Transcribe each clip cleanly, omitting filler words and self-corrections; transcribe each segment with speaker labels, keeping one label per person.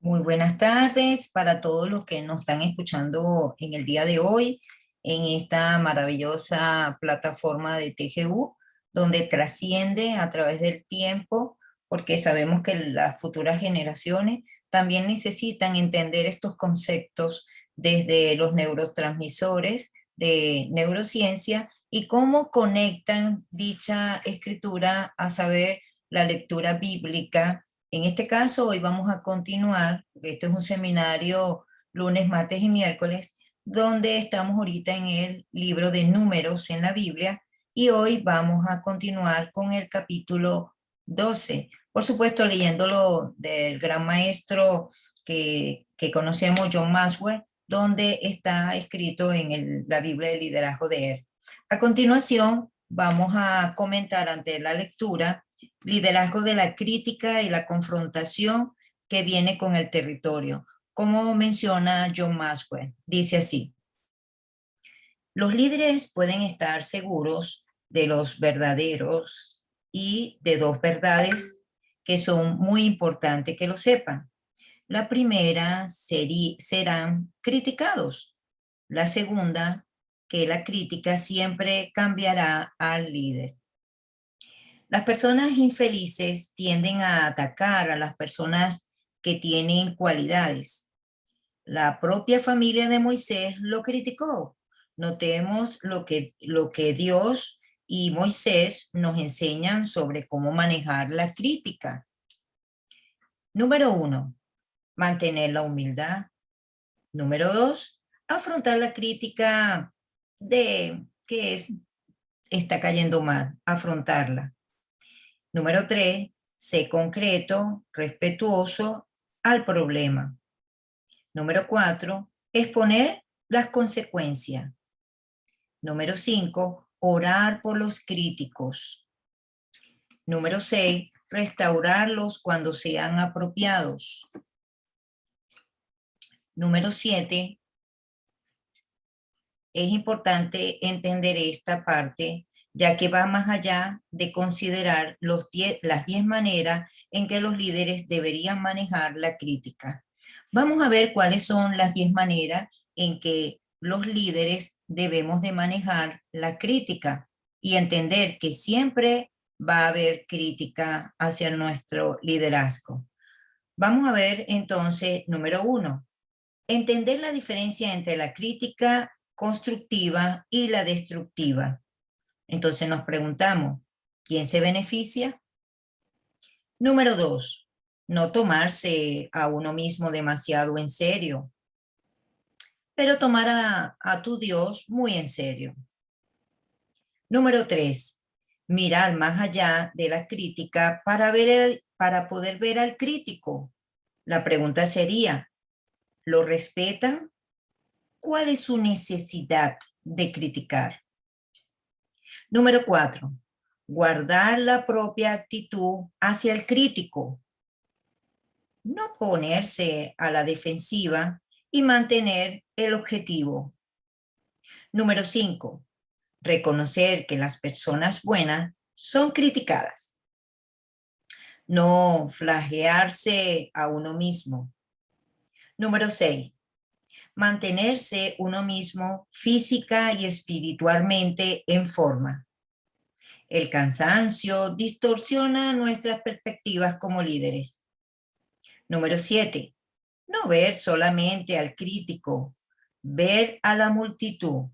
Speaker 1: Muy buenas tardes para todos los que nos están escuchando en el día de hoy en esta maravillosa plataforma de TGU, donde trasciende a través del tiempo, porque sabemos que las futuras generaciones también necesitan entender estos conceptos desde los neurotransmisores de neurociencia y cómo conectan dicha escritura a saber la lectura bíblica. En este caso, hoy vamos a continuar, porque este es un seminario lunes, martes y miércoles, donde estamos ahorita en el libro de Números en la Biblia, y hoy vamos a continuar con el capítulo 12. Por supuesto, leyéndolo del gran maestro que conocemos, John Maxwell, donde está escrito en la Biblia de liderazgo de él. A continuación, vamos a comentar ante la lectura liderazgo de la crítica y la confrontación que viene con el territorio. Como menciona John Maxwell, dice así: los líderes pueden estar seguros de los verdaderos y de dos verdades que son muy importantes que lo sepan. La primera serán criticados. La segunda, que la crítica siempre cambiará al líder. Las personas infelices tienden a atacar a las personas que tienen cualidades. La propia familia de Moisés lo criticó. Notemos lo que Dios y Moisés nos enseñan sobre cómo manejar la crítica. Número 1, mantener la humildad. Número 2, afrontar la crítica de que está cayendo mal, afrontarla. Número 3, sé concreto, respetuoso al problema. Número 4, exponer las consecuencias. Número 5, orar por los críticos. Número 6, restaurarlos cuando sean apropiados. Número 7, es importante entender esta parte, ya que va más allá de considerar las 10 maneras en que los líderes deberían manejar la crítica. Vamos a ver cuáles son las 10 maneras en que los líderes debemos de manejar la crítica y entender que siempre va a haber crítica hacia nuestro liderazgo. Vamos a ver entonces, número 1, entender la diferencia entre la crítica constructiva y la destructiva. Entonces nos preguntamos, ¿quién se beneficia? Número 2, no tomarse a uno mismo demasiado en serio, pero tomar a tu Dios muy en serio. Número 3, mirar más allá de la crítica para poder ver al crítico. La pregunta sería, ¿lo respetan? ¿Cuál es su necesidad de criticar? Número 4, guardar la propia actitud hacia el crítico. No ponerse a la defensiva y mantener el objetivo. Número 5, reconocer que las personas buenas son criticadas. No flagelarse a uno mismo. Número 6, mantenerse uno mismo física y espiritualmente en forma. El cansancio distorsiona nuestras perspectivas como líderes. Número 7, no ver solamente al crítico, ver a la multitud.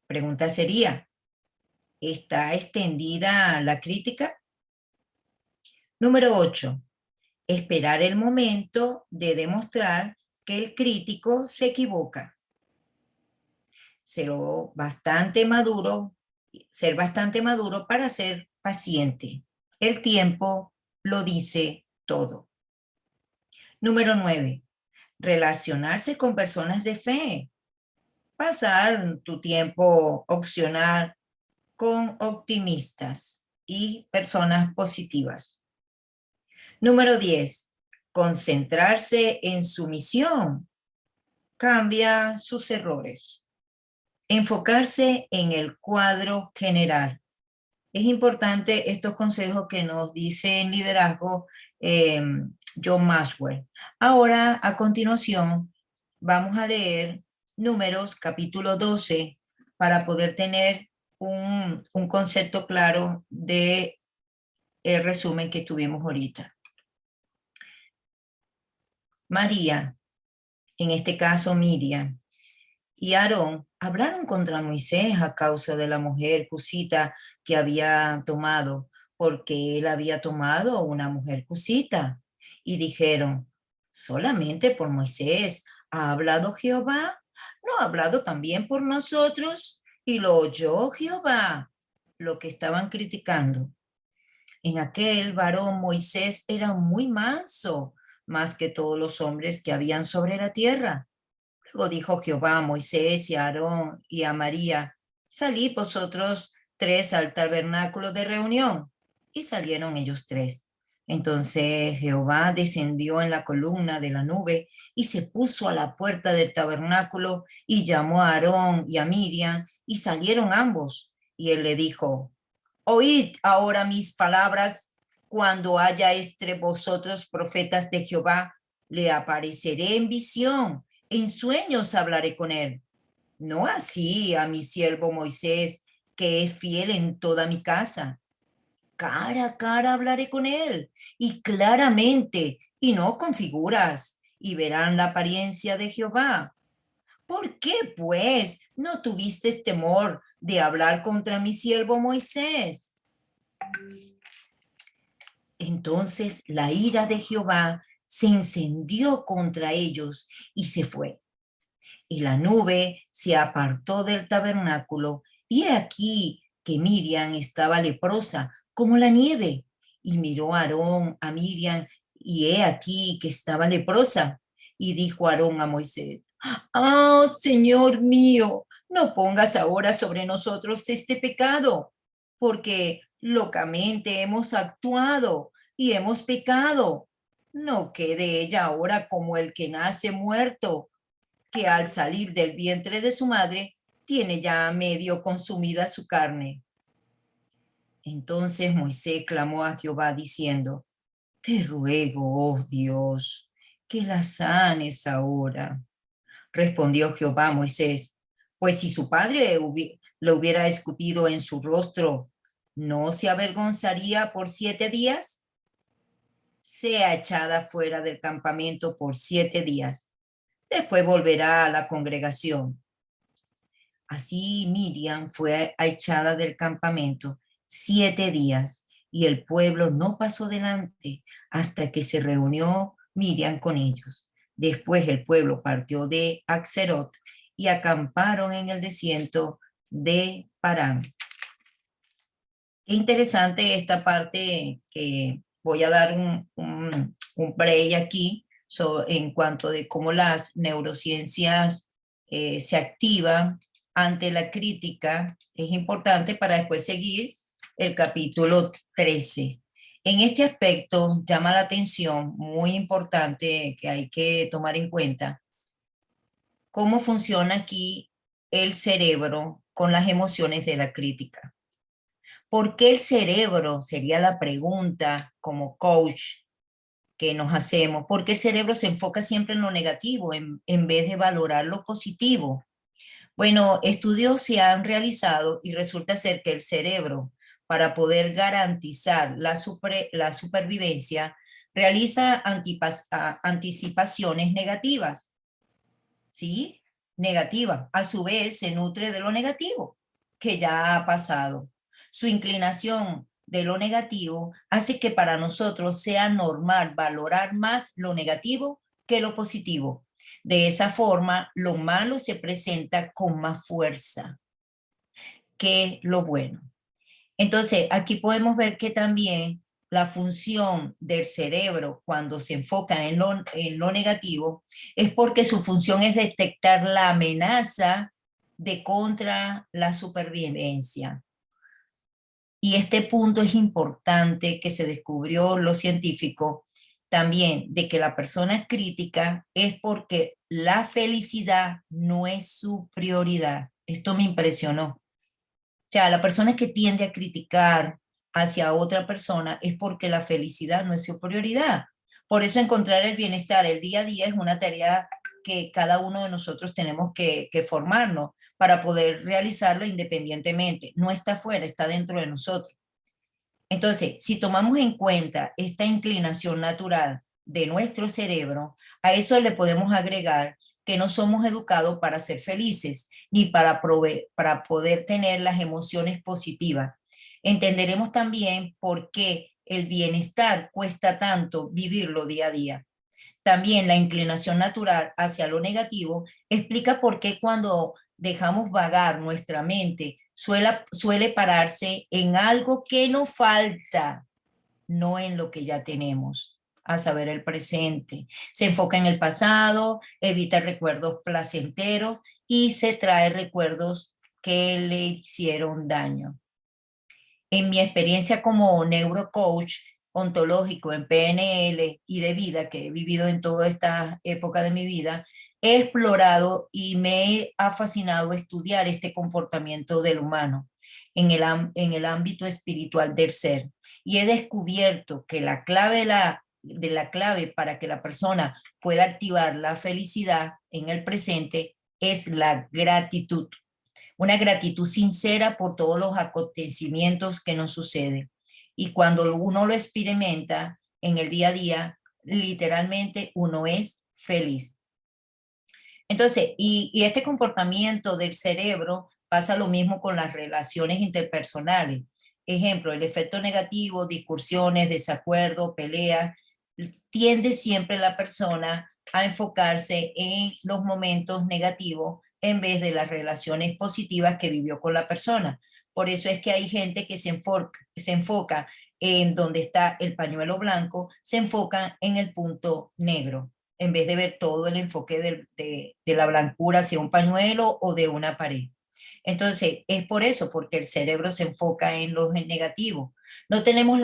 Speaker 1: Pregunta sería, ¿está extendida la crítica? Número 8, esperar el momento de demostrar que el crítico se equivoca. Ser bastante maduro para ser paciente. El tiempo lo dice todo. Número 9, relacionarse con personas de fe. Pasar tu tiempo opcional con optimistas y personas positivas. Número 10, concentrarse en su misión. Cambia sus errores. Enfocarse en el cuadro general. Es importante estos consejos que nos dice en liderazgo eh, John Maxwell. Ahora, a continuación, vamos a leer Números capítulo 12 para poder tener un concepto claro de el resumen que tuvimos ahorita. María, en este caso Miriam, y Aarón hablaron contra Moisés a causa de la mujer cusita que había tomado, porque él había tomado una mujer cusita. Y dijeron, solamente por Moisés ha hablado Jehová, ¿no ha hablado también por nosotros? Y lo oyó Jehová, lo que estaban criticando. En aquel varón Moisés era muy manso, más que todos los hombres que habían sobre la tierra. Luego dijo Jehová a Moisés y a Aarón y a María, salid vosotros tres al tabernáculo de reunión. Y salieron ellos tres. Entonces Jehová descendió en la columna de la nube y se puso a la puerta del tabernáculo y llamó a Aarón y a Miriam y salieron ambos. Y él le dijo, oíd ahora mis palabras, cuando haya entre vosotros profetas de Jehová, le apareceré en visión, en sueños hablaré con él. No así a mi siervo Moisés, que es fiel en toda mi casa. Cara a cara hablaré con él, y claramente, y no con figuras, y verán la apariencia de Jehová. ¿Por qué, pues, no tuviste temor de hablar contra mi siervo Moisés? Entonces la ira de Jehová se encendió contra ellos y se fue. Y la nube se apartó del tabernáculo, y he aquí que Miriam estaba leprosa como la nieve. Y miró Aarón a Miriam, y he aquí que estaba leprosa. Y dijo Aarón a Moisés, oh, Señor mío, no pongas ahora sobre nosotros este pecado, porque locamente hemos actuado y hemos pecado. No quede ella ahora como el que nace muerto, que al salir del vientre de su madre tiene ya medio consumida su carne. Entonces Moisés clamó a Jehová diciendo, te ruego, oh Dios, que la sanes ahora. Respondió Jehová a Moisés, pues si su padre lo hubiera escupido en su rostro, ¿no se avergonzaría por 7 días? Sea echada fuera del campamento por 7 días. Después volverá a la congregación. Así Miriam fue echada del campamento 7 días y el pueblo no pasó delante hasta que se reunió Miriam con ellos. Después el pueblo partió de Axerot y acamparon en el desierto de Parán. Qué interesante esta parte que voy a dar un break aquí en cuanto de cómo las neurociencias se activan ante la crítica. Es importante para después seguir el capítulo 13. En este aspecto llama la atención, muy importante que hay que tomar en cuenta, cómo funciona aquí el cerebro con las emociones de la crítica. ¿Por qué el cerebro? Sería la pregunta como coach que nos hacemos. ¿Por qué el cerebro se enfoca siempre en lo negativo en vez de valorar lo positivo? Bueno, estudios se han realizado y resulta ser que el cerebro, para poder garantizar la supervivencia, realiza anticipaciones negativas, ¿sí? Negativa. A su vez, se nutre de lo negativo que ya ha pasado. Su inclinación de lo negativo hace que para nosotros sea normal valorar más lo negativo que lo positivo. De esa forma, lo malo se presenta con más fuerza que lo bueno. Entonces, aquí podemos ver que también la función del cerebro cuando se enfoca en lo negativo es porque su función es detectar la amenaza de contra la supervivencia. Y este punto es importante que se descubrió los científicos también, de que la persona es crítica es porque la felicidad no es su prioridad. Esto me impresionó. sea, la persona que tiende a criticar hacia otra persona es porque la felicidad no es su prioridad. Por eso encontrar el bienestar el día a día es una tarea que cada uno de nosotros tenemos que formarnos para poder realizarlo independientemente. No está fuera, está dentro de nosotros. Entonces, si tomamos en cuenta esta inclinación natural de nuestro cerebro, a eso le podemos agregar que no somos educados para ser felices ni para poder tener las emociones positivas. Entenderemos también por qué el bienestar cuesta tanto vivirlo día a día. También la inclinación natural hacia lo negativo explica por qué cuando dejamos vagar nuestra mente suele pararse en algo que nos falta, no en lo que ya tenemos, a saber, el presente. Se enfoca en el pasado, evita recuerdos placenteros y se trae recuerdos que le hicieron daño. En mi experiencia como neurocoach ontológico en PNL y de vida, que he vivido en toda esta época de mi vida, he explorado y me ha fascinado estudiar este comportamiento del humano en el ámbito espiritual del ser. Y he descubierto que la clave de la clave para que la persona pueda activar la felicidad en el presente es la gratitud, una gratitud sincera por todos los acontecimientos que nos suceden. Y cuando uno lo experimenta en el día a día, literalmente uno es feliz. Entonces, y este comportamiento del cerebro pasa lo mismo con las relaciones interpersonales. Ejemplo, el efecto negativo, discusiones, desacuerdos, peleas, tiende siempre la persona a enfocarse en los momentos negativos en vez de las relaciones positivas que vivió con la persona. Por eso es que hay gente que se enfoca en donde está el pañuelo blanco, se enfoca en el punto negro, en vez de ver todo el enfoque de la blancura hacia un pañuelo o de una pared. Entonces, es por eso, porque el cerebro se enfoca en lo negativo. No tenemos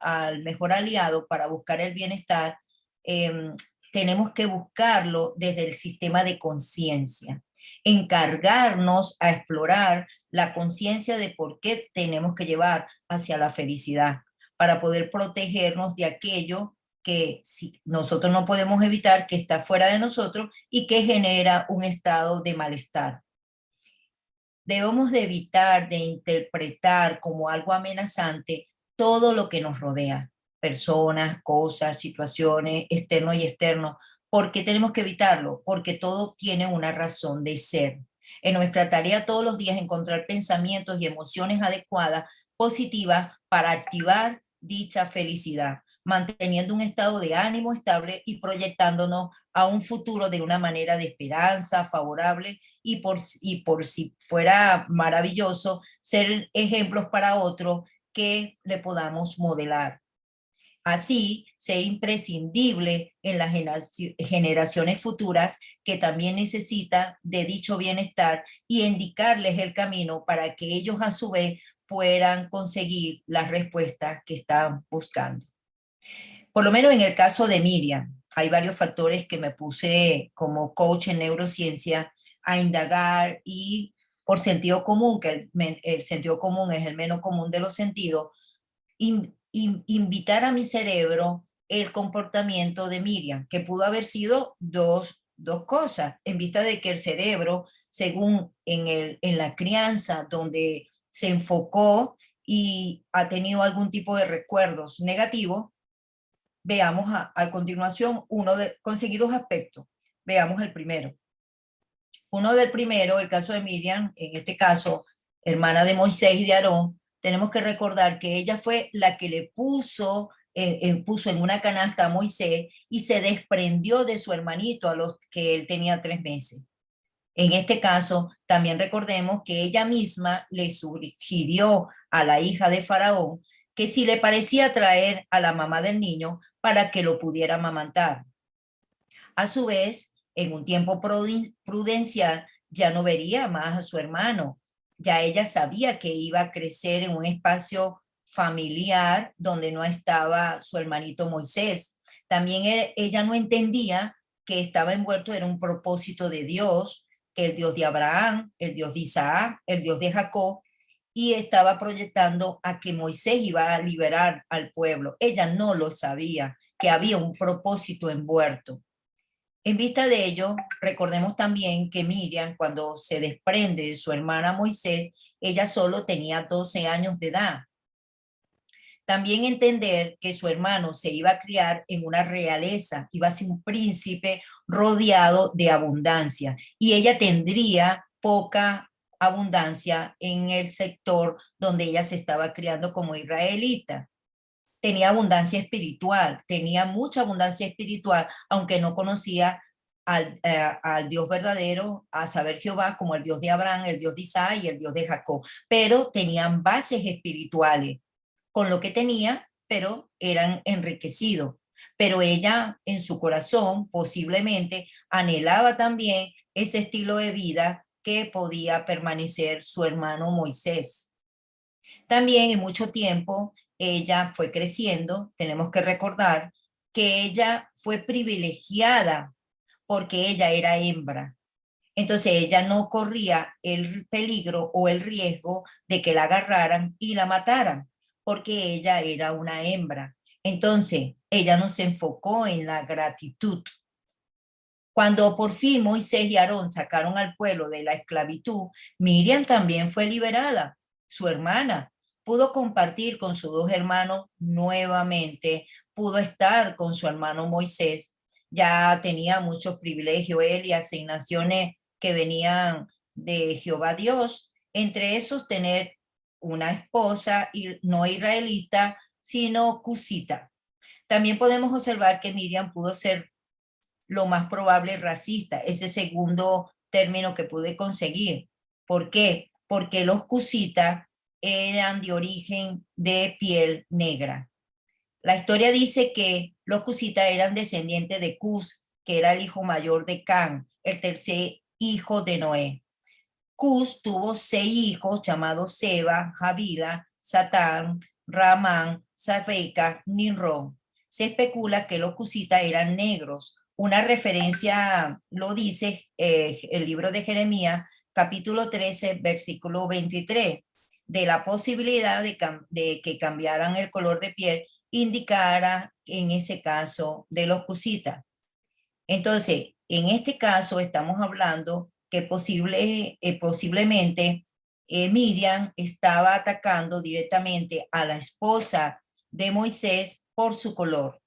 Speaker 1: al mejor aliado para buscar el bienestar. eh, Tenemos que buscarlo desde el sistema de conciencia, encargarnos a explorar la conciencia de por qué tenemos que llevar hacia la felicidad, para poder protegernos de aquello que si nosotros no podemos evitar, que está fuera de nosotros y que genera un estado de malestar. Debemos de evitar de interpretar como algo amenazante todo lo que nos rodea, personas, cosas, situaciones, externo y externo. ¿Por qué tenemos que evitarlo? Porque todo tiene una razón de ser. En nuestra tarea todos los días encontrar pensamientos y emociones adecuadas, positivas, para activar dicha felicidad, manteniendo un estado de ánimo estable y proyectándonos a un futuro de una manera de esperanza, favorable, y por si fuera maravilloso, ser ejemplos para otros que le podamos modelar. Así, sea imprescindible en las generaciones futuras que también necesitan de dicho bienestar y indicarles el camino para que ellos a su vez puedan conseguir las respuestas que están buscando. Por lo menos en el caso de Miriam, hay varios factores que me puse como coach en neurociencia a indagar y por sentido común, que el sentido común es el menos común de los sentidos, invitar a mi cerebro el comportamiento de Miriam, que pudo haber sido dos cosas, en vista de que el cerebro, según en la crianza, donde se enfocó y ha tenido algún tipo de recuerdos negativos. Veamos a continuación conseguí dos aspectos. Veamos el primero. Uno del primero, el caso de Miriam, en este caso, hermana de Moisés y de Aarón, tenemos que recordar que ella fue la que le puso en una canasta a Moisés y se desprendió de su hermanito a los que él tenía 3 meses. En este caso, también recordemos que ella misma le sugirió a la hija de Faraón que si le parecía traer a la mamá del niño para que lo pudiera amamantar. A su vez, en un tiempo prudencial, ya no vería más a su hermano. Ya ella sabía que iba a crecer en un espacio familiar donde no estaba su hermanito Moisés. También ella no entendía que estaba envuelto en un propósito de Dios, el Dios de Abraham, el Dios de Isaac, el Dios de Jacob, y estaba proyectando a que Moisés iba a liberar al pueblo. Ella no lo sabía, que había un propósito envuelto. En vista de ello, recordemos también que Miriam, cuando se desprende de su hermana Moisés, ella solo tenía 12 años de edad. También entender que su hermano se iba a criar en una realeza, iba a ser un príncipe rodeado de abundancia y ella tendría poca abundancia en el sector donde ella se estaba criando como israelita. Tenía abundancia espiritual, tenía mucha abundancia espiritual, aunque no conocía al Dios verdadero, a saber Jehová, como el Dios de Abraham, el Dios de Isaac y el Dios de Jacob, pero tenían bases espirituales con lo que tenía, pero eran enriquecidos. Pero ella en su corazón posiblemente anhelaba también ese estilo de vida que podía permanecer su hermano Moisés. También en mucho tiempo ella fue creciendo, tenemos que recordar que ella fue privilegiada porque ella era hembra. Entonces ella no corría el peligro o el riesgo de que la agarraran y la mataran, porque ella era una hembra. Entonces ella no se enfocó en la gratitud. Cuando por fin Moisés y Aarón sacaron al pueblo de la esclavitud, Miriam también fue liberada, su hermana. Pudo compartir con sus dos hermanos nuevamente, pudo estar con su hermano Moisés, ya tenía muchos privilegios él y asignaciones que venían de Jehová Dios, entre esos tener una esposa no israelita, sino cusita. También podemos observar que Miriam pudo ser lo más probable racista, ese segundo término que pude conseguir. ¿Por qué? Porque los cusitas eran de origen de piel negra. La historia dice que los cusitas eran descendientes de Cus, que era el hijo mayor de Can, el tercer hijo de Noé. Cus tuvo 6 hijos llamados Seba, Javila, Satán, Ramán, Safeca, Nimrod. Se especula que los cusitas eran negros. Una referencia lo dice el libro de Jeremías, capítulo 13, versículo 23, de la posibilidad de que cambiaran el color de piel, indicara en ese caso de los cusitas. Entonces, en este caso estamos hablando que posiblemente Miriam estaba atacando directamente a la esposa de Moisés por su color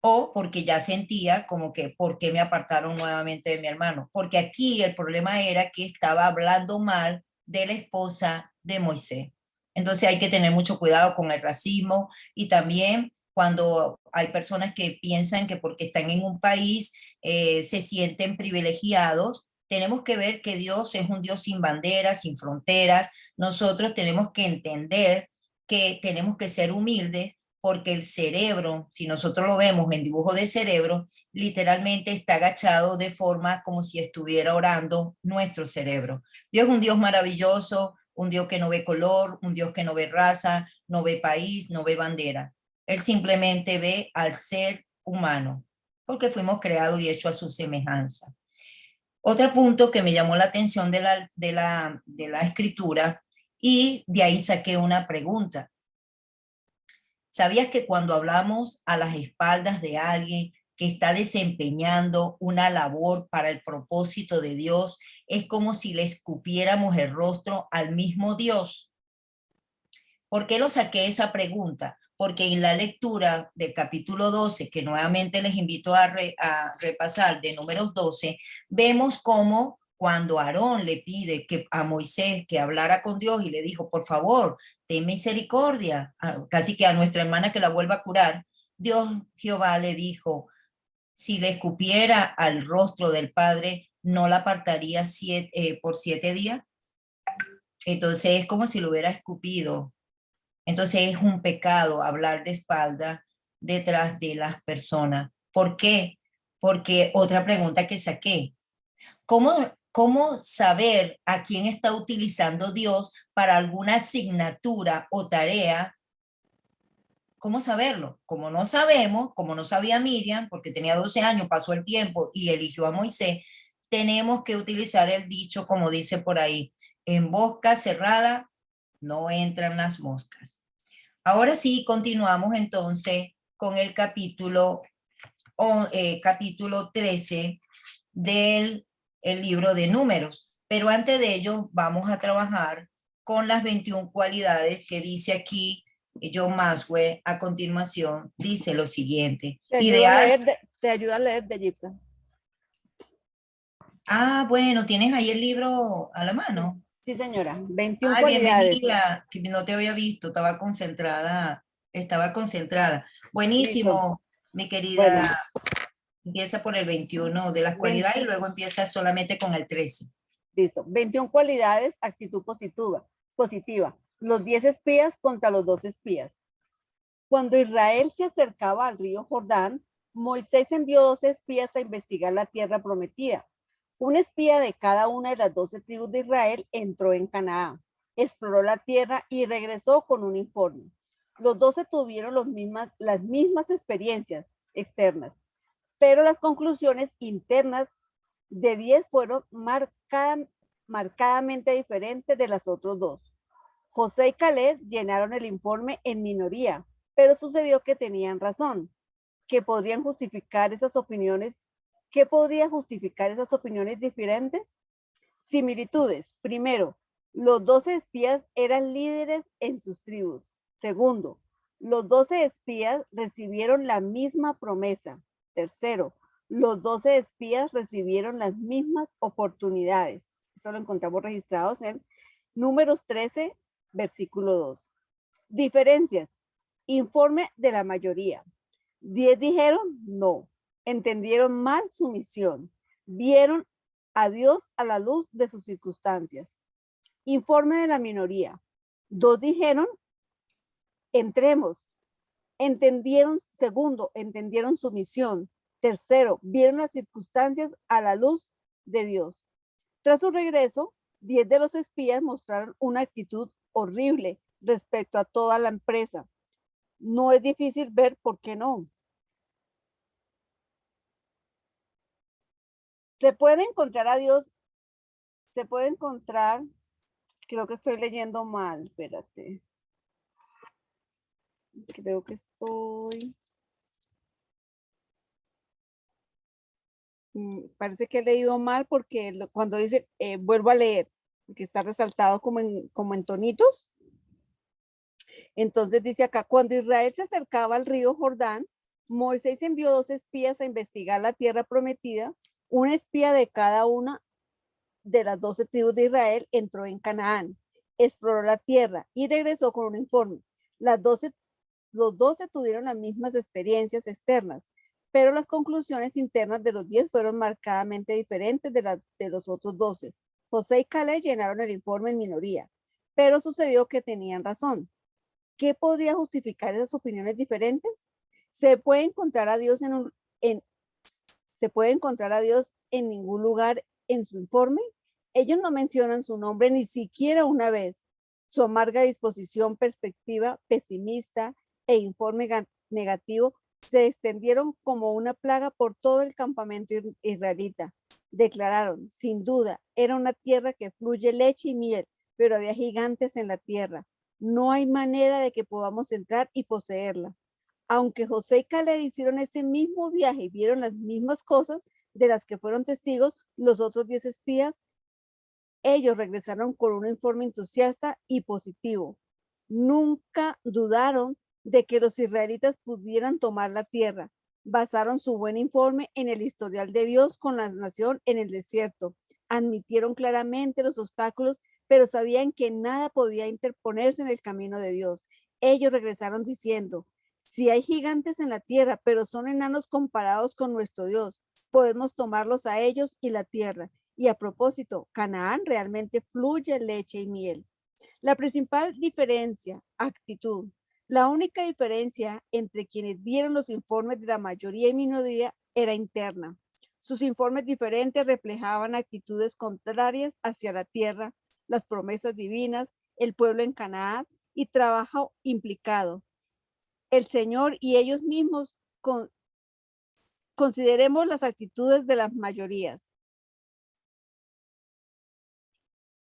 Speaker 1: o porque ya sentía como que, ¿por qué me apartaron nuevamente de mi hermano? Porque aquí el problema era que estaba hablando mal de la esposa de Moisés. Entonces hay que tener mucho cuidado con el racismo y también cuando hay personas que piensan que porque están en un país se sienten privilegiados, tenemos que ver que Dios es un Dios sin banderas, sin fronteras. Nosotros tenemos que entender que tenemos que ser humildes porque el cerebro, si nosotros lo vemos en dibujo de cerebro, literalmente está agachado de forma como si estuviera orando nuestro cerebro. Dios es un Dios maravilloso, un Dios que no ve color, un Dios que no ve raza, no ve país, no ve bandera. Él simplemente ve al ser humano, porque fuimos creados y hechos a su semejanza. Otro punto que me llamó la atención de la escritura, y de ahí saqué una pregunta. ¿Sabías que cuando hablamos a las espaldas de alguien que está desempeñando una labor para el propósito de Dios, es como si le escupiéramos el rostro al mismo Dios? ¿Por qué lo saqué esa pregunta? Porque en la lectura del capítulo 12, que nuevamente les invito a repasar, de Números 12, vemos cómo cuando Aarón le pide que a Moisés que hablara con Dios y le dijo, por favor, ten misericordia, casi que a nuestra hermana que la vuelva a curar, Dios Jehová le dijo, si le escupiera al rostro del Padre, ¿no la apartaría por 7 días? Entonces es como si lo hubiera escupido. Entonces es un pecado hablar de espalda detrás de las personas. ¿Por qué? Porque otra pregunta que saqué, ¿cómo saber a quién está utilizando Dios para alguna asignatura o tarea? ¿Cómo saberlo? Como no sabemos, como no sabía Miriam, porque tenía 12 años, pasó el tiempo y eligió a Moisés, tenemos que utilizar el dicho como dice por ahí, en boca cerrada no entran las moscas. Ahora sí, continuamos entonces con el capítulo 13 del el libro de Números. Pero antes de ello, vamos a trabajar con las 21 cualidades que dice aquí John Maxwell. A continuación, dice lo siguiente. Ideal.
Speaker 2: Te ayuda a leer de Gibson.
Speaker 1: Ah, bueno, ¿tienes ahí el libro a la mano?
Speaker 2: Sí, señora. 21
Speaker 1: Ay,
Speaker 2: cualidades.
Speaker 1: bienvenida, que no te había visto, estaba concentrada, estaba concentrada.
Speaker 2: Listo.
Speaker 1: Buenísimo, mi
Speaker 2: Bueno,
Speaker 1: querida. Empieza por el 21 de las
Speaker 2: 20
Speaker 1: cualidades y luego empieza solamente con el 13.
Speaker 2: listo. 21 cualidades, actitud positiva. Positiva. Los 10 espías contra los 2 espías. Cuando Israel se acercaba al río Jordán, Moisés envió 2 espías a investigar la tierra prometida. Un espía de cada una de las 12 tribus de Israel entró en Canaán, exploró la tierra y regresó con un informe. Los 12 tuvieron las mismas experiencias externas, pero las conclusiones internas de 10 fueron marcadamente diferentes de las otros 2. José y Caleb llenaron el informe en minoría, pero sucedió que tenían razón, que podrían justificar esas opiniones. ¿Qué podría justificar esas opiniones diferentes? Similitudes. Primero, los 12 espías eran líderes en sus tribus. Segundo, los 12 espías recibieron la misma promesa. Tercero, los 12 espías recibieron las mismas oportunidades. Eso lo encontramos registrados en Números 13, versículo 2. Diferencias. Informe de la mayoría. 10 dijeron no. Entendieron mal su misión. Vieron a Dios a la luz de sus circunstancias. Informe de la minoría. 2 dijeron entremos. Entendieron, segundo, entendieron su misión. Tercero, vieron las circunstancias a la luz de Dios. Tras su regreso, 10 de los espías mostraron una actitud horrible respecto a toda la empresa. No es difícil ver por qué no. Se puede encontrar a Dios, se puede encontrar, creo que estoy leyendo mal, espérate. Creo que estoy, parece que he leído mal porque cuando dice, vuelvo a leer, que está resaltado como en tonitos. Entonces dice acá, cuando Israel se acercaba al río Jordán, Moisés envió 2 espías a investigar la tierra prometida. Un espía de cada una de las 12 tribus de Israel entró en Canaán, exploró la tierra y regresó con un informe. Los 12 tuvieron las mismas experiencias externas, pero las conclusiones internas de los 10 fueron marcadamente diferentes de los otros 12. José y Caleb llenaron el informe en minoría, pero sucedió que tenían razón. ¿Qué podría justificar esas opiniones diferentes? Se puede encontrar a Dios se puede encontrar a Dios en ningún lugar en su informe. Ellos no mencionan su nombre ni siquiera una vez. Su amarga disposición, perspectiva pesimista e informe negativo se extendieron como una plaga por todo el campamento israelita. Declararon, sin duda, era una tierra que fluye leche y miel, pero había gigantes en la tierra. No hay manera de que podamos entrar y poseerla. Aunque José y Caleb hicieron ese mismo viaje y vieron las mismas cosas de las que fueron testigos, los otros 10 espías, ellos regresaron con un informe entusiasta y positivo. Nunca dudaron de que los israelitas pudieran tomar la tierra. Basaron su buen informe en el historial de Dios con la nación en el desierto. Admitieron claramente los obstáculos, pero sabían que nada podía interponerse en el camino de Dios. Ellos regresaron diciendo, si hay gigantes en la tierra, pero son enanos comparados con nuestro Dios, podemos tomarlos a ellos y la tierra. Y a propósito, Canaán realmente fluye leche y miel. La principal diferencia, actitud. La única diferencia entre quienes dieron los informes de la mayoría y minoría era interna. Sus informes diferentes reflejaban actitudes contrarias hacia la tierra, las promesas divinas, el pueblo en Canaán y trabajo implicado. El Señor y ellos mismos consideremos las actitudes de las mayorías.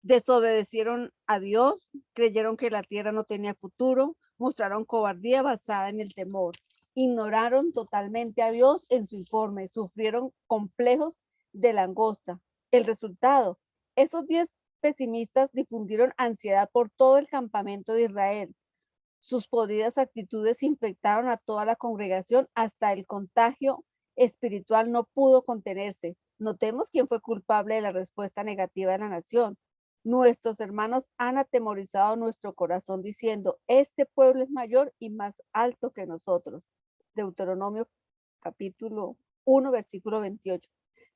Speaker 2: Desobedecieron a Dios, creyeron que la tierra no tenía futuro, mostraron cobardía basada en el temor, ignoraron totalmente a Dios en su informe, sufrieron complejos de langosta. El resultado, esos 10 pesimistas difundieron ansiedad por todo el campamento de Israel. Sus podridas actitudes infectaron a toda la congregación hasta el contagio espiritual no pudo contenerse. Notemos quién fue culpable de la respuesta negativa de la nación. Nuestros hermanos han atemorizado nuestro corazón diciendo, este pueblo es mayor y más alto que nosotros. Deuteronomio capítulo 1, versículo 28.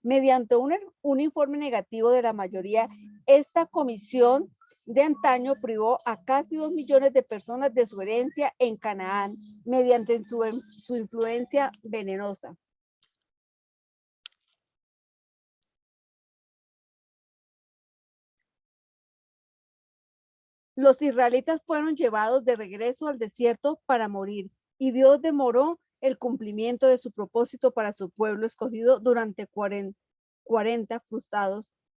Speaker 2: Mediante un informe negativo de la mayoría, esta comisión de antaño privó a casi 2 millones de personas de su herencia en Canaán mediante su influencia venenosa. Los israelitas fueron llevados de regreso al desierto para morir, y Dios demoró el cumplimiento de su propósito para su pueblo escogido durante 40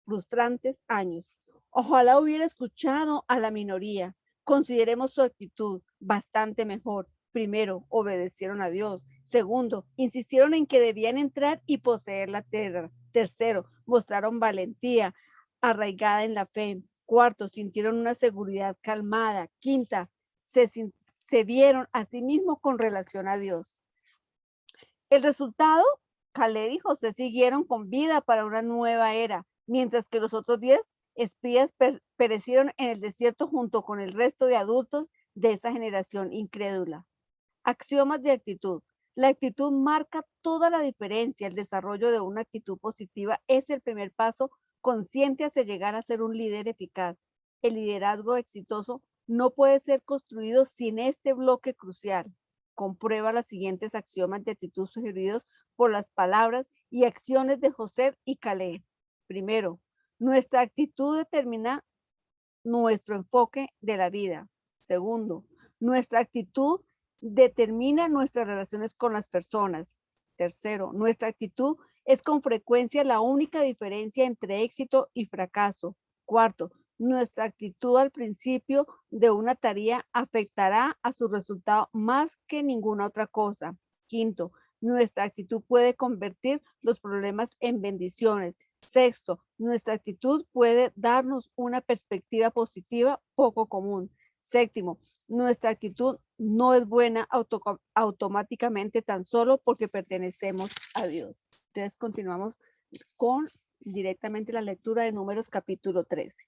Speaker 2: frustrantes años. Ojalá hubiera escuchado a la minoría. Consideremos su actitud bastante mejor. Primero, obedecieron a Dios. Segundo, insistieron en que debían entrar y poseer la tierra. Tercero, mostraron valentía arraigada en la fe. Cuarto, sintieron una seguridad calmada. Quinta, se vieron a sí mismos con relación a Dios. El resultado, Caleb y José siguieron con vida para una nueva era, mientras que los otros 10 espías perecieron en el desierto junto con el resto de adultos de esa generación incrédula. Axiomas de actitud. La actitud marca toda la diferencia. El desarrollo de una actitud positiva es el primer paso consciente hacia llegar a ser un líder eficaz. El liderazgo exitoso no puede ser construido sin este bloque crucial. Comprueba las siguientes axiomas de actitud sugeridos por las palabras y acciones de José y Caleb. Primero, nuestra actitud determina nuestro enfoque de la vida. Segundo, nuestra actitud determina nuestras relaciones con las personas. Tercero, nuestra actitud es con frecuencia la única diferencia entre éxito y fracaso. Cuarto, nuestra actitud al principio de una tarea afectará a su resultado más que ninguna otra cosa. Quinto, nuestra actitud puede convertir los problemas en bendiciones. Sexto, nuestra actitud puede darnos una perspectiva positiva poco común. Séptimo, nuestra actitud no es buena automáticamente tan solo porque pertenecemos a Dios. Entonces continuamos con directamente la lectura de Números capítulo 13.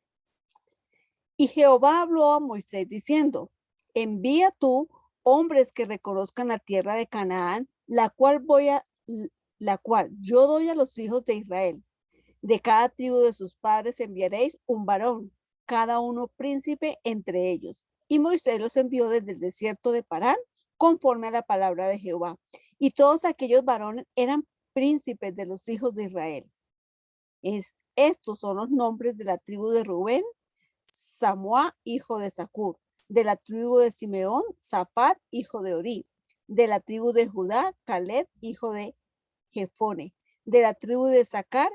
Speaker 2: Y Jehová habló a Moisés diciendo, envía tú hombres que reconozcan la tierra de Canaán, la cual yo doy a los hijos de Israel. De cada tribu de sus padres enviaréis un varón, cada uno príncipe entre ellos. Y Moisés los envió desde el desierto de Parán, conforme a la palabra de Jehová. Y todos aquellos varones eran príncipes de los hijos de Israel. Estos son los nombres de la tribu de Rubén: Samúa, hijo de Zacur; de la tribu de Simeón, Zafat, hijo de Orí; de la tribu de Judá, Caleb, hijo de Jefone; de la tribu de Zacar,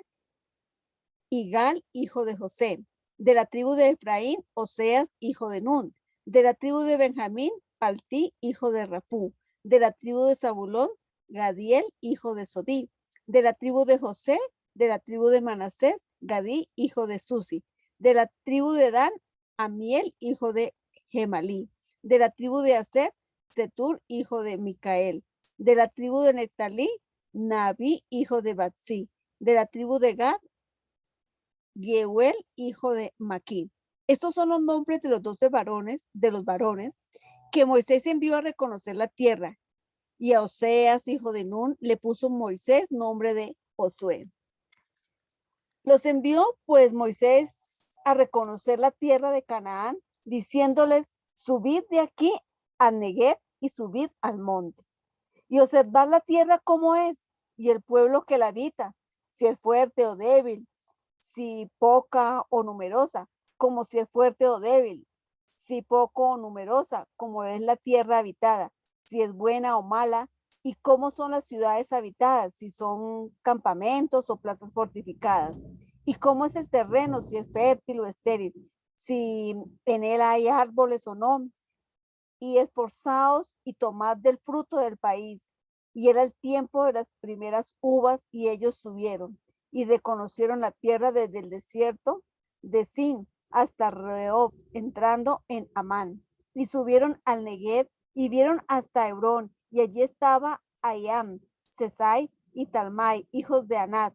Speaker 2: Igal, hijo de José; de la tribu de Efraín, Oseas, hijo de Nun; de la tribu de Benjamín, Paltí, hijo de Rafú; de la tribu de Zabulón, Gadiel, hijo de Sodí; de la tribu de José; de la tribu de Manasés, Gadí, hijo de Susi; de la tribu de Dan, Amiel, hijo de Gemalí; de la tribu de Aser, Setur, hijo de Micael; de la tribu de Neftalí, Nabí, hijo de Batsí; de la tribu de Gad, Geuel, hijo de Maquí. Estos son los nombres de los 12 varones, que Moisés envió a reconocer la tierra. Y a Oseas, hijo de Nun, le puso Moisés nombre de Josué. Los envió pues Moisés a reconocer la tierra de Canaán, diciéndoles, subid de aquí al Neguev y subid al monte, y observad la tierra como es, y el pueblo que la habita, si es fuerte o débil, si poca o numerosa, como si es fuerte o débil, si poco o numerosa, como es la tierra habitada, si es buena o mala, y cómo son las ciudades habitadas, si son campamentos o plazas fortificadas. ¿Y cómo es el terreno? Si es fértil o estéril, si en él hay árboles o no. Y esforzaos y tomad del fruto del país. Y era el tiempo de las primeras uvas, y ellos subieron y reconocieron la tierra desde el desierto de Sin hasta Rehob, entrando en Amán. Y subieron al Negev y vieron hasta Hebrón, y allí estaba Ayam, Sesai y Talmai, hijos de Anat.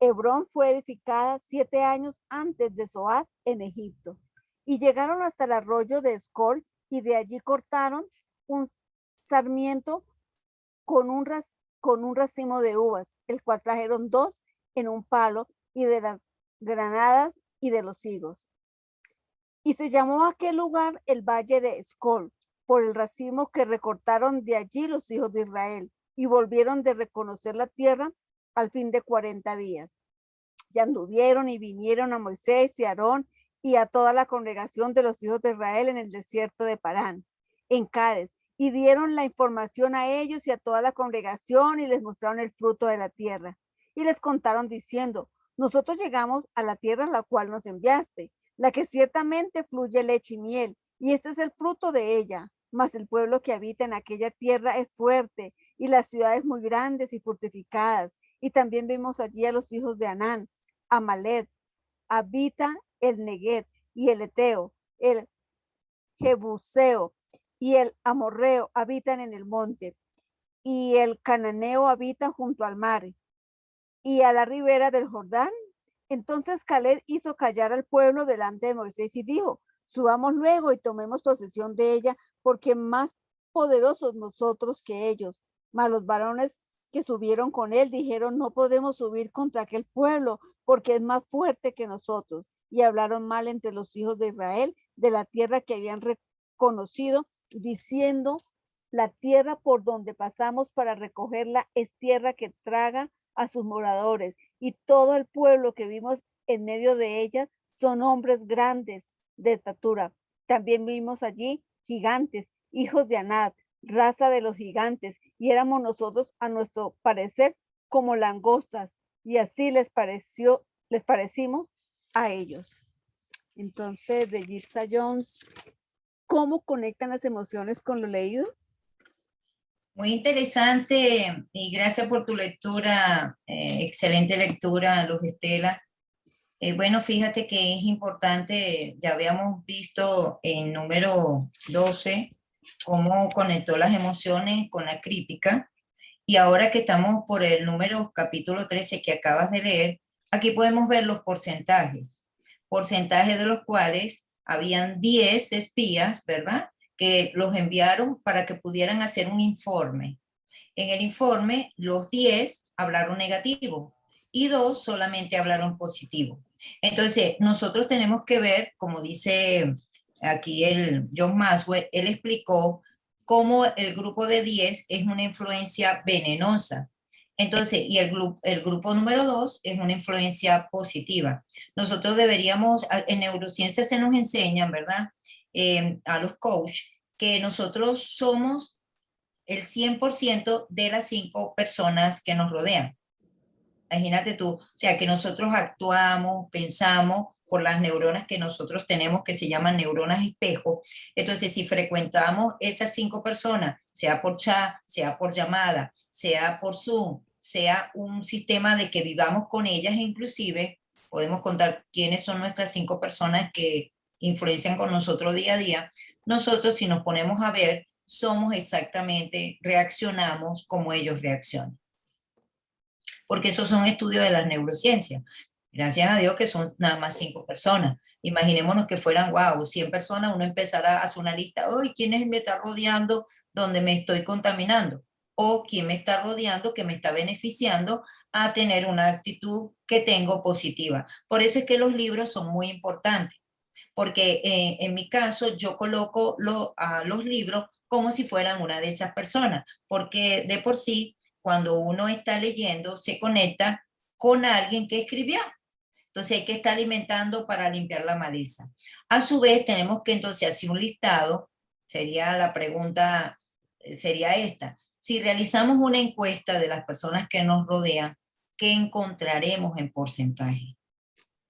Speaker 2: Hebrón fue edificada 7 años antes de Zoar en Egipto. Y llegaron hasta el arroyo de Escol, y de allí cortaron un sarmiento con un racimo de uvas, el cual trajeron dos en un palo, y de las granadas y de los higos. Y se llamó aquel lugar el Valle de Escol, por el racimo que recortaron de allí los hijos de Israel, y volvieron de reconocer la tierra al fin de 40 días. Y anduvieron y vinieron a Moisés y a Aarón y a toda la congregación de los hijos de Israel en el desierto de Parán, en Cádiz, y dieron la información a ellos y a toda la congregación, y les mostraron el fruto de la tierra. Y les contaron diciendo: nosotros llegamos a la tierra a la cual nos enviaste, la que ciertamente fluye leche y miel, y este es el fruto de ella. Mas el pueblo que habita en aquella tierra es fuerte, y las ciudades muy grandes y fortificadas. Y también vimos allí a los hijos de Anán, Amalek, habita el Neguet, y el Eteo, el Jebuseo y el Amorreo habitan en el monte, y el Cananeo habita junto al mar y a la ribera del Jordán. Entonces Caleb hizo callar al pueblo delante de Moisés y dijo: subamos luego y tomemos posesión de ella, porque más poderosos nosotros que ellos. Mas los varones que subieron con él dijeron: no podemos subir contra aquel pueblo, porque es más fuerte que nosotros. Y hablaron mal entre los hijos de Israel de la tierra que habían reconocido, diciendo: la tierra por donde pasamos para recogerla es tierra que traga a sus moradores, y todo el pueblo que vimos en medio de ella son hombres grandes de estatura. También vimos allí gigantes, hijos de Anat, raza de los gigantes, y éramos nosotros a nuestro parecer como langostas, y así les parecimos a ellos. Entonces, de Gipsa Jones, ¿cómo conectan las emociones con lo leído?
Speaker 1: Muy interesante y gracias por tu lectura, excelente lectura, Luz Estela. Bueno, fíjate que es importante, ya habíamos visto en número 12 cómo conectó las emociones con la crítica, y ahora que estamos por el número capítulo 13 que acabas de leer, aquí podemos ver los porcentajes de los cuales habían 10 espías, ¿verdad? Que los enviaron para que pudieran hacer un informe. En el informe, los 10 hablaron negativo y 2 solamente hablaron positivo. Entonces, nosotros tenemos que ver, como dice aquí el John Maxwell, él explicó cómo el grupo de 10 es una influencia venenosa. Entonces, y el grupo número 2 es una influencia positiva. Nosotros deberíamos, en neurociencia se nos enseñan, ¿verdad? A los coaches, que nosotros somos el 100% de las 5 personas que nos rodean. Imagínate tú, o sea, que nosotros actuamos, pensamos por las neuronas que nosotros tenemos, que se llaman neuronas espejo. Entonces, si frecuentamos esas 5 personas, sea por chat, sea por llamada, sea por Zoom, sea un sistema de que vivamos con ellas, inclusive podemos contar quiénes son nuestras 5 personas que influencian con nosotros día a día. Nosotros, si nos ponemos a ver, somos exactamente, reaccionamos como ellos reaccionan, porque esos son estudios de las neurociencias. Gracias a Dios que son nada más 5 personas. Imaginémonos que fueran, wow, 100 personas, uno empezara a hacer una lista: hoy, ¿quién es me está rodeando donde me estoy contaminando? O quién me está rodeando que me está beneficiando a tener una actitud que tengo positiva. Por eso es que los libros son muy importantes, porque en mi caso yo coloco a los libros como si fueran una de esas personas, porque de por sí, cuando uno está leyendo, se conecta con alguien que escribió. Entonces hay que estar alimentando para limpiar la maleza. A su vez, tenemos que entonces hacer un listado, sería la pregunta, sería esta: si realizamos una encuesta de las personas que nos rodean, ¿qué encontraremos en porcentaje?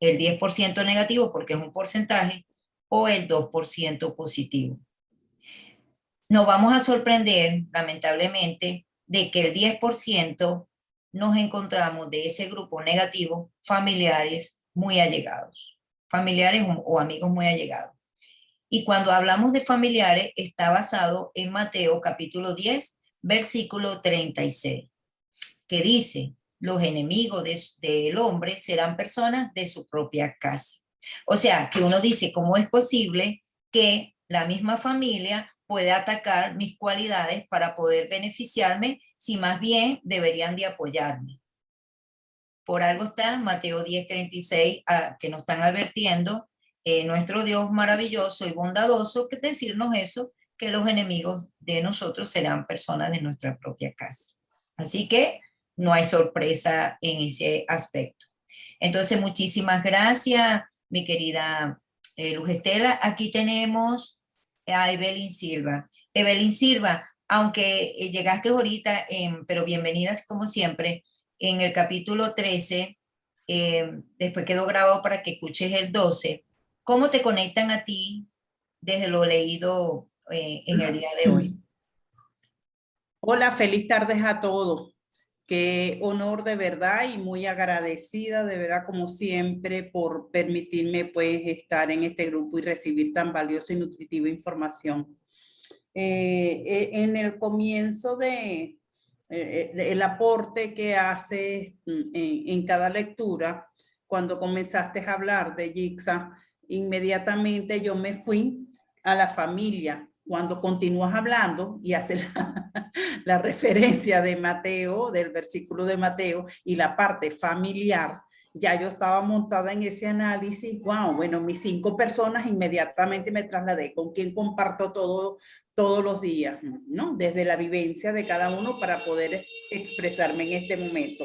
Speaker 1: el 10% negativo porque es un porcentaje o el 2% positivo. Nos vamos a sorprender, lamentablemente, de que el 10% nos encontramos de ese grupo negativo familiares muy allegados, familiares o amigos muy allegados. Y cuando hablamos de familiares, está basado en Mateo capítulo 10, versículo 36, que dice, los enemigos del hombre serán personas de su propia casa. O sea, que uno dice, ¿cómo es posible que la misma familia pueda atacar mis cualidades para poder beneficiarme si más bien deberían de apoyarme? Por algo está Mateo 10:36, que nos están advirtiendo nuestro Dios maravilloso y bondadoso, que decirnos eso, que los enemigos de nosotros serán personas de nuestra propia casa. Así que no hay sorpresa en ese aspecto. Entonces, muchísimas gracias, mi querida Luz Estela. Aquí tenemos a Evelyn Silva. Evelyn Silva, aunque llegaste ahorita, pero bienvenidas como siempre, en el capítulo 13, después quedó grabado para que escuches el 12. ¿Cómo te conectan a ti desde lo leído en el día de hoy?
Speaker 3: Hola, feliz tardes a todos. Qué honor de verdad y muy agradecida de verdad como siempre por permitirme pues estar en este grupo y recibir tan valiosa y nutritiva información. En el comienzo de el aporte que haces en cada lectura, cuando comenzaste a hablar de Yixa, inmediatamente yo me fui a la familia. Cuando continúas hablando y haces la referencia de Mateo, del versículo de Mateo y la parte familiar, ya yo estaba montada en ese análisis. Wow, bueno, mis 5 personas inmediatamente me trasladé con quien comparto todos los días, ¿no? Desde la vivencia de cada uno para poder expresarme en este momento.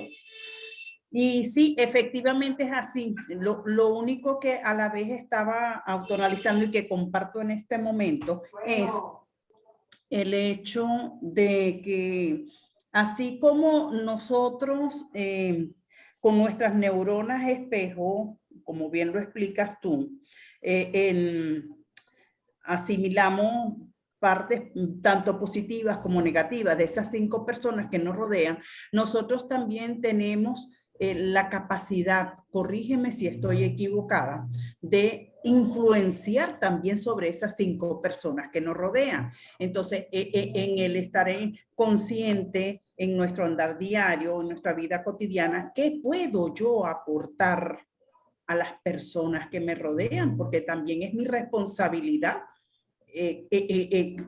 Speaker 3: Y sí, efectivamente es así. Lo único que a la vez estaba autoanalizando y que comparto en este momento es el hecho de que así como nosotros con nuestras neuronas espejo, como bien lo explicas tú, asimilamos partes tanto positivas como negativas de esas 5 personas que nos rodean, nosotros también tenemos la capacidad, corrígeme si estoy equivocada, de influenciar también sobre esas 5 personas que nos rodean. Entonces, en el estar consciente en nuestro andar diario, en nuestra vida cotidiana, ¿qué puedo yo aportar a las personas que me rodean? Porque también es mi responsabilidad,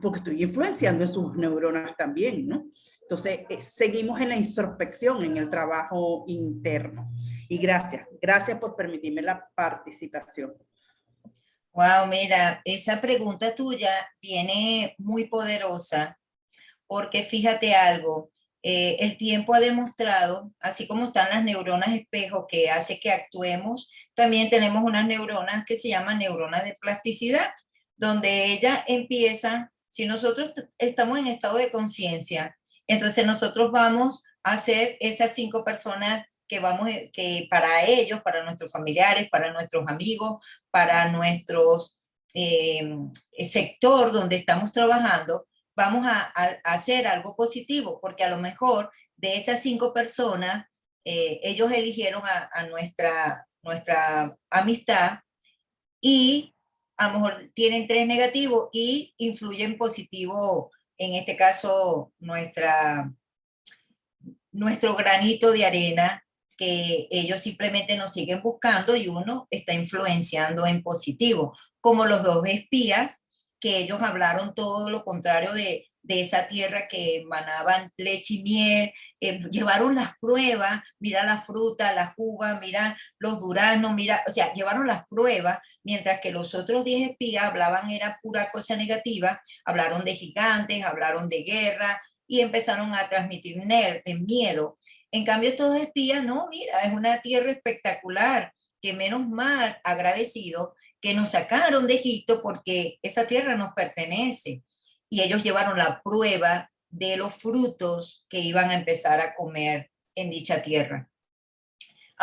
Speaker 3: porque estoy influenciando en sus neuronas también, ¿no? Entonces, seguimos en la introspección, en el trabajo interno. Y gracias por permitirme la participación.
Speaker 1: Wow, mira, esa pregunta tuya viene muy poderosa porque fíjate algo, el tiempo ha demostrado, así como están las neuronas espejo que hace que actuemos, también tenemos unas neuronas que se llaman neuronas de plasticidad, donde ellas empiezan, si nosotros estamos en estado de conciencia, entonces nosotros vamos a ser esas 5 personas que vamos, que para ellos, para nuestros familiares, para nuestros amigos, para nuestros sector donde estamos trabajando, vamos a hacer algo positivo, porque a lo mejor de esas 5 personas, ellos eligieron a nuestra amistad y a lo mejor tienen 3 negativos y influyen positivo, en este caso, nuestro granito de arena, que ellos simplemente nos siguen buscando y uno está influenciando en positivo, como los 2 espías, que ellos hablaron todo lo contrario de esa tierra que emanaban leche y miel, llevaron las pruebas, mira la fruta, la uva, mira los duranos, mira, o sea, llevaron las pruebas, mientras que los otros 10 espías hablaban, era pura cosa negativa, hablaron de gigantes, hablaron de guerra, y empezaron a transmitir miedo. En cambio, estos espías, no, mira, es una tierra espectacular, que menos mal agradecido que nos sacaron de Egipto porque esa tierra nos pertenece. Y ellos llevaron la prueba de los frutos que iban a empezar a comer en dicha tierra.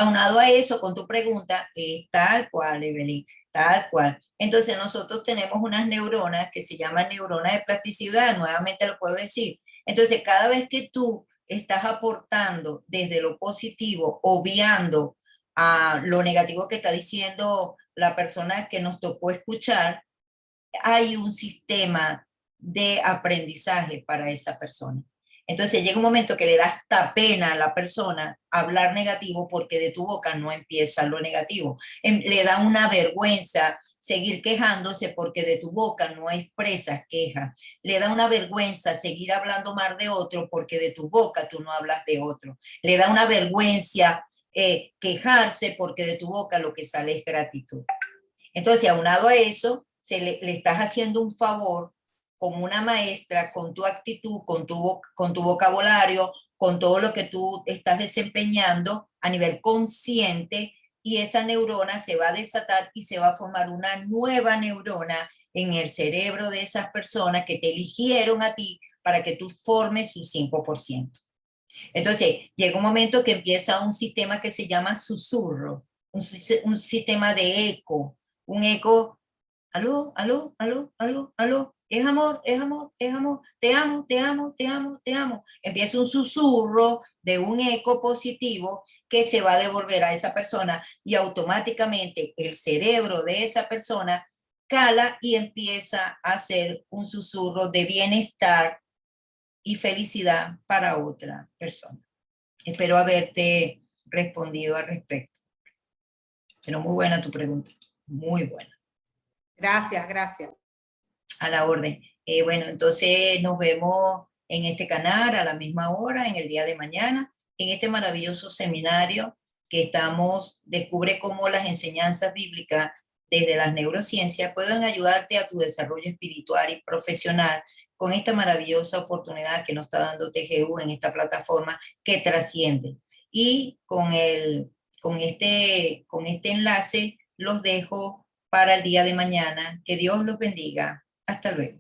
Speaker 1: Aunado a eso, con tu pregunta, es tal cual, Evelyn, tal cual. Entonces nosotros tenemos unas neuronas que se llaman neuronas de plasticidad, nuevamente lo puedo decir. Entonces cada vez que tú estás aportando desde lo positivo, obviando a lo negativo que está diciendo la persona que nos tocó escuchar, hay un sistema de aprendizaje para esa persona. Entonces llega un momento que le da hasta pena a la persona hablar negativo porque de tu boca no empieza lo negativo. Le da una vergüenza seguir quejándose porque de tu boca no expresas queja. Le da una vergüenza seguir hablando mal de otro porque de tu boca tú no hablas de otro. Le da una vergüenza quejarse porque de tu boca lo que sale es gratitud. Entonces, aunado a eso, le estás haciendo un favor como una maestra con tu actitud, con tu vocabulario, con todo lo que tú estás desempeñando a nivel consciente, y esa neurona se va a desatar y se va a formar una nueva neurona en el cerebro de esas personas que te eligieron a ti para que tú formes su 5%. Entonces, llega un momento que empieza un sistema que se llama susurro, un sistema de eco, un eco, aló, aló, aló, aló, aló, es amor, es amor, es amor, te amo, te amo, te amo, te amo. Empieza un susurro de un eco positivo que se va a devolver a esa persona y automáticamente el cerebro de esa persona cala y empieza a hacer un susurro de bienestar y felicidad para otra persona. Espero haberte respondido al respecto. Pero muy buena tu pregunta, muy buena.
Speaker 3: Gracias, gracias.
Speaker 1: A la orden. Bueno, entonces nos vemos en este canal a la misma hora, en el día de mañana, en este maravilloso seminario que descubre cómo las enseñanzas bíblicas desde las neurociencias pueden ayudarte a tu desarrollo espiritual y profesional con esta maravillosa oportunidad que nos está dando TGU en esta plataforma que trasciende. Y con este enlace los dejo para el día de mañana. Que Dios los bendiga. Hasta luego.